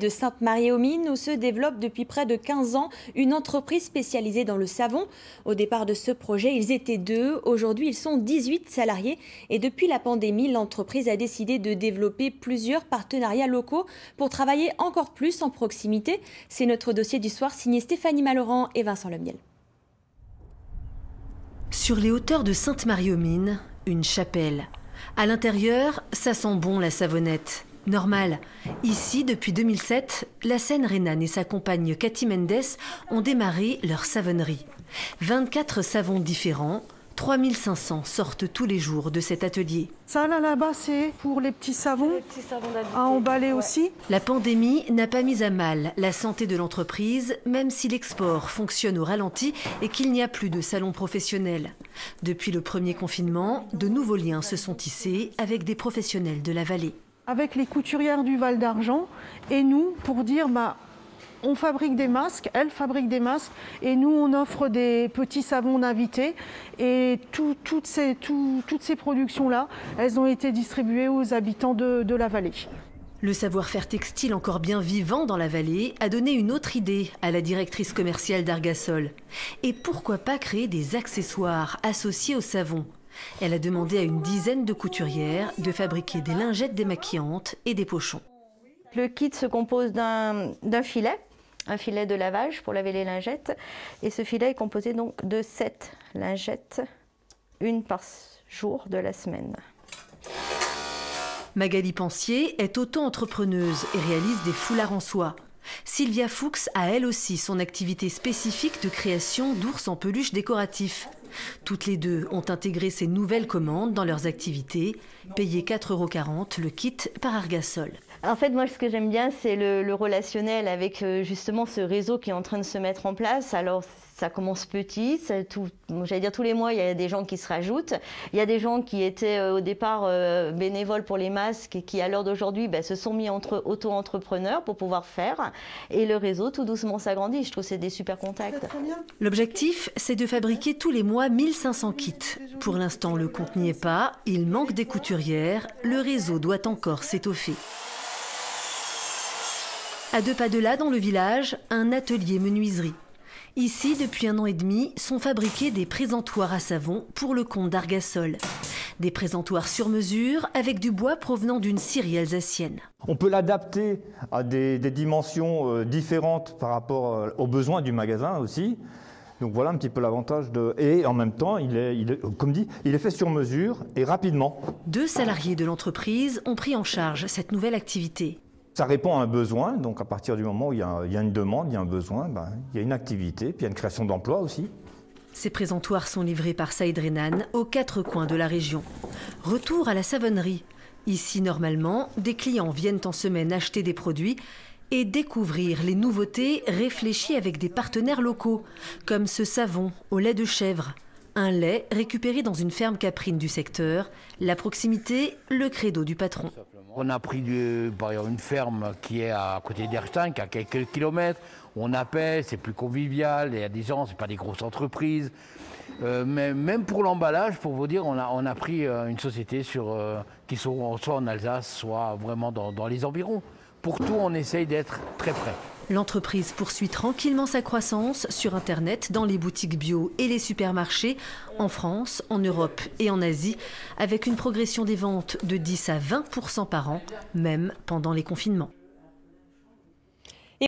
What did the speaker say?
De Sainte-Marie-aux-Mines où se développe depuis près de 15 ans une entreprise spécialisée dans le savon. Au départ de ce projet, ils étaient 2. Aujourd'hui, ils sont 18 salariés. Et depuis la pandémie, l'entreprise a décidé de développer plusieurs partenariats locaux pour travailler encore plus en proximité. C'est notre dossier du soir signé Stéphanie Malorand et Vincent Lemiel. Sur les hauteurs de Sainte-Marie-aux-Mines, une chapelle. À l'intérieur, ça sent bon la savonnette. Normal. Ici, depuis 2007, la Seine Rhénane et sa compagne Cathy Mendes ont démarré leur savonnerie. 24 savons différents, 3500 sortent tous les jours de cet atelier. Ça là-bas, c'est pour les petits savons à emballer aussi. La pandémie n'a pas mis à mal la santé de l'entreprise, même si l'export fonctionne au ralenti et qu'il n'y a plus de salons professionnels. Depuis le premier confinement, de nouveaux liens se sont tissés avec des professionnels de la vallée. Avec les couturières du Val d'Argent et nous pour dire on fabrique des masques, elles fabriquent des masques et nous on offre des petits savons d'invités et toutes ces productions-là, elles ont été distribuées aux habitants de la vallée. Le savoir-faire textile encore bien vivant dans la vallée a donné une autre idée à la directrice commerciale d'Argasol. Et pourquoi pas créer des accessoires associés au savon ? Elle a demandé à une dizaine de couturières de fabriquer des lingettes démaquillantes et des pochons. Le kit se compose d'un filet, un filet de lavage pour laver les lingettes. Et ce filet est composé donc de 7 lingettes, une par jour de la semaine. Magali Pensier est auto-entrepreneuse et réalise des foulards en soie. Sylvia Fuchs a elle aussi son activité spécifique de création d'ours en peluche décoratifs. Toutes les deux ont intégré ces nouvelles commandes dans leurs activités, payées 4,40 € le kit par Argasol. En fait, moi, ce que j'aime bien, c'est le relationnel avec justement ce réseau qui est en train de se mettre en place. Alors, ça commence petit, j'allais dire tous les mois, il y a des gens qui se rajoutent. Il y a des gens qui étaient au départ bénévoles pour les masques et qui, à l'heure d'aujourd'hui, se sont mis entre auto-entrepreneurs pour pouvoir faire. Et le réseau, tout doucement, s'agrandit. Je trouve que c'est des super contacts. L'objectif, c'est de fabriquer tous les mois 1500 kits. Pour l'instant, le compte n'y est pas. Il manque des couturières. Le réseau doit encore s'étoffer. À 2 pas de là, dans le village, un atelier menuiserie. Ici, depuis 1 an et demi, sont fabriqués des présentoirs à savon pour le compte d'Argasol. Des présentoirs sur mesure avec du bois provenant d'une scierie alsacienne. On peut l'adapter à des dimensions différentes par rapport aux besoins du magasin aussi. Donc voilà un petit peu l'avantage Et en même temps, comme dit, il est fait sur mesure et rapidement. 2 salariés de l'entreprise ont pris en charge cette nouvelle activité. Ça répond à un besoin, donc à partir du moment où il y a une demande, il y a un besoin, il y a une activité, puis il y a une création d'emplois aussi. Ces présentoirs sont livrés par Saïd Rhénane aux 4 coins de la région. Retour à la savonnerie. Ici, normalement, des clients viennent en semaine acheter des produits et découvrir les nouveautés réfléchies avec des partenaires locaux, comme ce savon au lait de chèvre. Un lait récupéré dans une ferme caprine du secteur. La proximité, le credo du patron. On a pris par exemple, une ferme qui est à côté d'Erstein, qui a quelques kilomètres. On appelle, c'est plus convivial, il y a des gens, c'est pas des grosses entreprises. Mais même pour l'emballage, pour vous dire, on a pris une société qui sont soit en Alsace, soit vraiment dans les environs. Pour tout, on essaye d'être très près. L'entreprise poursuit tranquillement sa croissance sur Internet, dans les boutiques bio et les supermarchés, en France, en Europe et en Asie, avec une progression des ventes de 10 à 20% par an, même pendant les confinements.